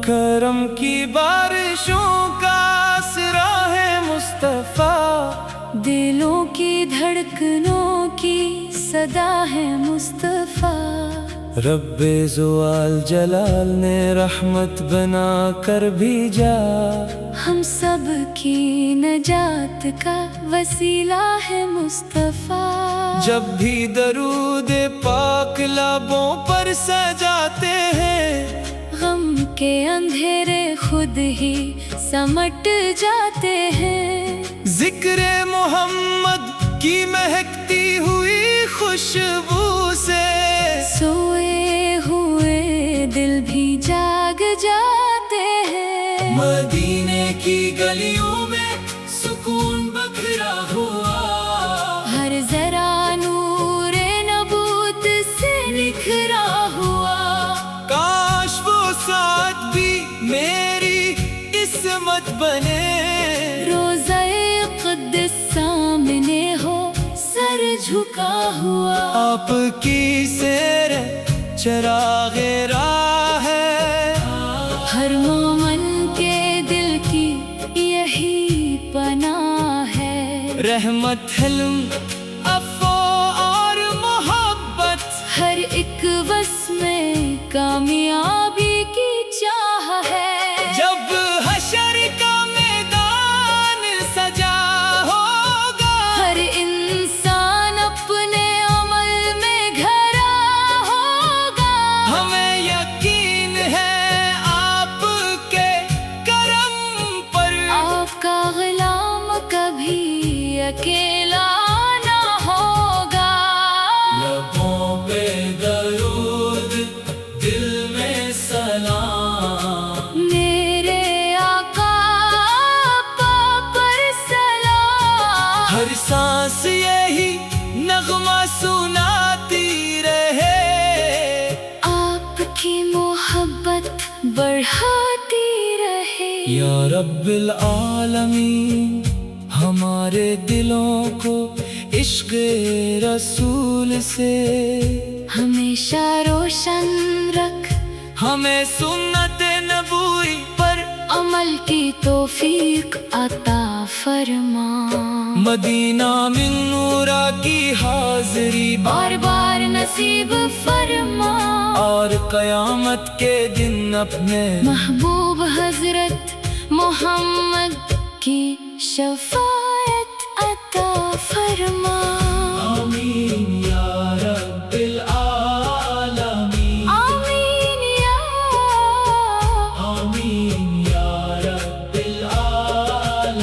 کرم کی بارشوں کا آسرا ہے مصطفیٰ، دلوں کی دھڑکنوں کی صدا ہے مصطفیٰ۔ رب زوال جلال نے رحمت بنا کر بھیجا، ہم سب کی نجات کا وسیلہ ہے مصطفیٰ۔ جب بھی درود پاک لبوں پر سجاتے ہیں، غم کے اندھیرے خود ہی سمٹ جاتے ہیں۔ ذکر محمد کی مہکتی ہوئی خوشبو سے سوئے ہوئے دل بھی جاگ جاتے ہیں۔ مدینے کی گلیوں میں سکون بکھرا ہوا، ہر ذرا نور نبوت سے نکھرا ہوا۔ کاش وہ ساتھ بھی میری عصمت بنے، روزہ قدس سامنے ہو سر جھکا ہوا۔ آپ کی سیر چراغ راہ ہے، ہر مومن کے دل کی یہی پناہ ہے۔ رحمت، حلم، عفو اور محبت، ہر ایک وصف میں کامیابی کی چاہ ہے۔ جب حشر کا میدان سجا ہوگا، ہر انسان اپنے عمل میں گھرا ہوگا۔ ہمیں یقین ہے آپ کے کرم پر، آپ کا غلام کبھی اکیلا نہ ہوگا۔ لبوں پہ درود، دل میں سلام، میرے آقا آپ پر سلام۔ ہر سانس یہی نغمہ سناتی رہے، آپ کی محبت بڑھاتی رہے۔ یا رب العالمین، ہمارے دلوں کو عشق رسول سے ہمیشہ روشن رکھ، ہمیں سنت نبوی پر عمل کی توفیق عطا فرما۔ مدینہ من نورا کی حاضری بار بار نصیب فرما، اور قیامت کے دن اپنے محبوب حضرت محمد کی شفاعت عطا فرما۔ آمین یا رب العالمین، آمین آمین یا رب العالمین۔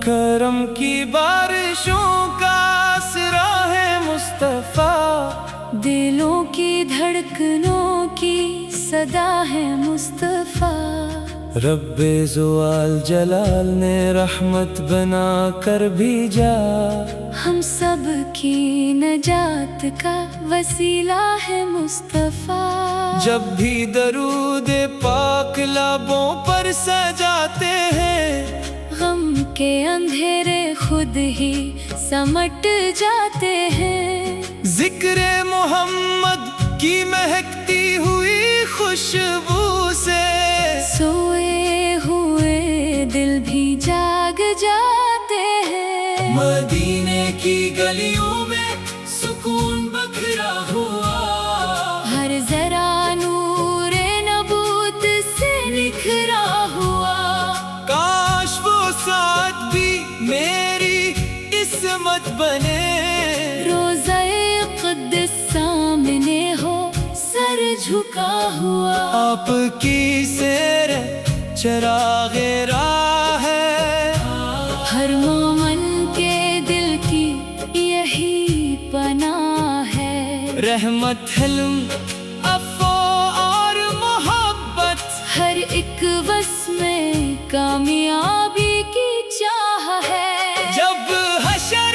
کرم کی بارشوں کا آسرا ہے مصطفیٰ، دلوں کی دھڑکنوں کی صدا ہے مصطفیٰ۔ رب زوال جلال نے رحمت بنا کر بھیجا، ہم سب کی نجات کا وسیلہ ہے مصطفیٰ۔ جب بھی درود پاک لبوں پر سجاتے ہیں، غم کے اندھیرے خود ہی سمٹ جاتے ہیں۔ ذکر محمد کی مہکتی ہوئی خوشبو سے سوئے ہوئے دل بھی جاگ جاتے ہیں۔ مدینے کی گلیوں میں سکون بکھرا ہوا، ہر ذرا نور نبوت سے نکھرا ہوا۔ کاش وہ ساتھ بھی میری عصمت بنے، روزہ قدس سامنے ہو سر جھکا ہوا۔ آپ کی سیر چراغ راہ ہے، ہر مومن کے دل کی یہی پناہ ہے۔ رحمت، حلم، عفو اور محبت، ہر ایک وصف میں کامیابی کی چاہ ہے۔ جب حشر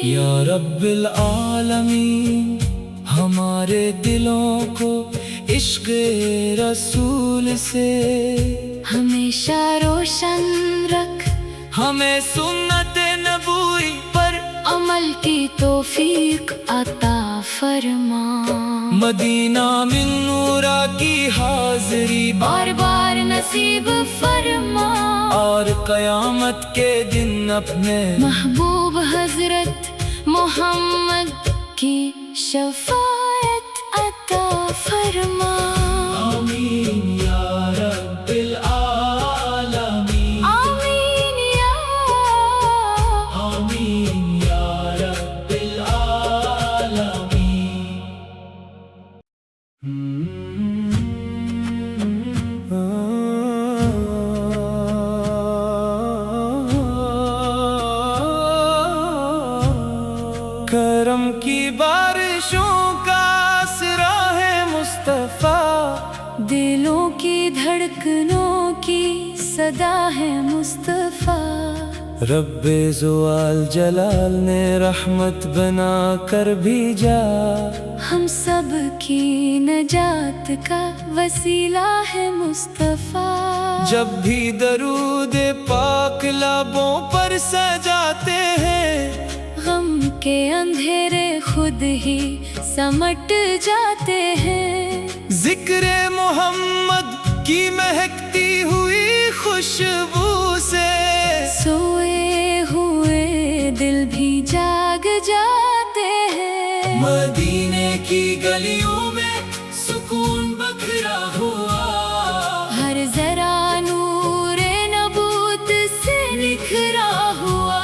یا رب العالمین ہمارے دلوں کو عشق رسول سے ہمیشہ روشن رکھ، ہمیں سنت نبوی پر عمل کی توفیق عطا فرما۔ مدینہ من نورا کی حاضری بار بار نصیب فرما، اور قیامت کے دن اپنے محبوب حضرت محمد کی شفاعت عطا فرما۔ آمین یا رب العالمین، آمین آمین یا رب العالمین۔ کرم کی بارشوں کا آسرا ہے مصطفیٰ، دلوں کی دھڑکنوں کی صدا ہے مصطفیٰ۔ رب زوال جلال نے رحمت بنا کر بھیجا، ہم سب کی نجات کا وسیلہ ہے مصطفیٰ۔ جب بھی درود پاک لبوں پر سجاتے ہیں، غم کے اندھیرے خود ہی سمٹ جاتے ہیں۔ ذکر محمد کی مہکتی ہوئی خوشبو سے سوئے ہوئے دل بھی جاگ جاتے ہیں۔ مدینے کی گلیوں میں سکون بکھرا ہوا، ہر ذرا نور نبوت سے نکھرا ہوا۔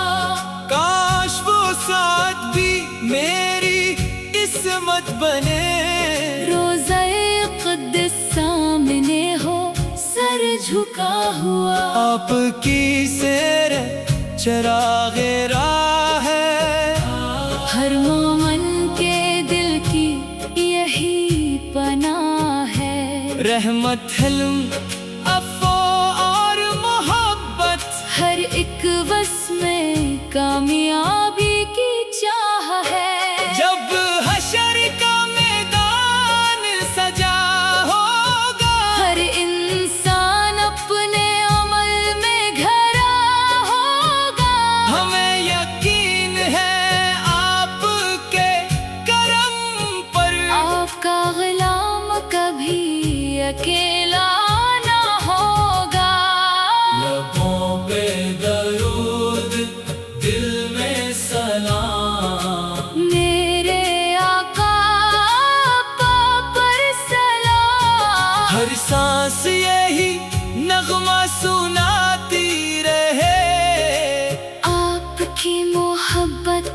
کاش وہ ساتھ بھی میری قسمت بنے، روزہ قدس سامنے ہو سر جھکا ہوا۔ آپ کی سیر چراغ راہ ہے، ہر مومن کے دل کی یہی پناہ ہے۔ رحمت حلم عفو اور محبت، ہر ایک وس میں کامیابی کی چاہ ہے۔ جب حشر کا میدان سجا ہوگا، ہر انسان اپنے عمل میں گھرا ہوگا۔ ہمیں یقین ہے آپ کے کرم پر، آپ کا غلام کبھی اکیلا نہ ہوگا۔ لبوں پہ درود دل میں سلام، میرے آقا پر سلام۔ ہر سانس یہی نغمہ سناتی رہے، آپ کی محبت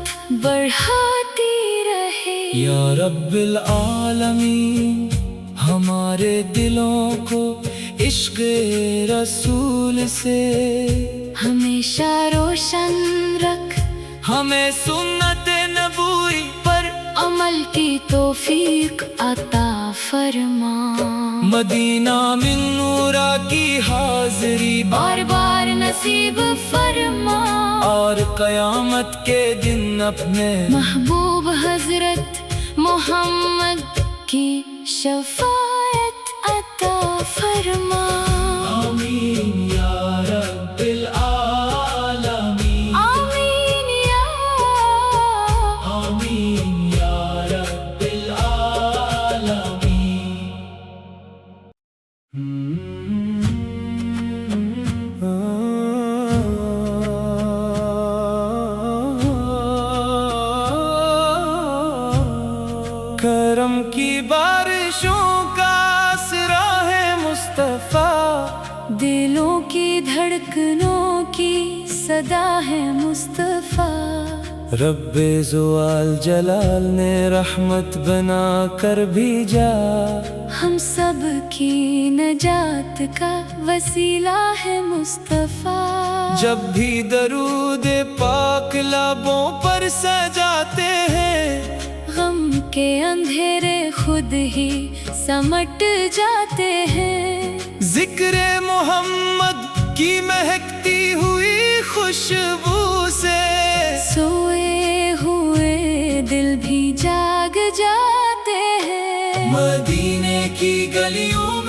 بڑھاتی رہے۔ یا رب العالمین ہمارے دلوں کو عشق رسول سے ہمیشہ روشن رکھ، ہمیں سنت نبوی پر عمل کی توفیق عطا فرما۔ مدینہ من نورا کی حاضری بار بار نصیب فرما، اور قیامت کے دن اپنے محبوب حضرت محمد کی شفاعت عطا فرما۔ آمین یا رب العالمین، آمین آمین یا رب العالمین۔ کرم کی بارشوں کا آسرا ہے مصطفیٰ، دلوں کی دھڑکنوں کی صدا ہے مصطفیٰ۔ رب زوال جلال نے رحمت بنا کر بھیجا، ہم سب کی نجات کا وسیلہ ہے مصطفیٰ۔ جب بھی درود پاک لبوں پر سجاتے ہیں، غم کے اندھیرے خود ہی سمٹ جاتے ہیں۔ ذکر محمد کی مہکتی ہوئی خوشبو سے سوئے ہوئے مدینے کی گلیوں میں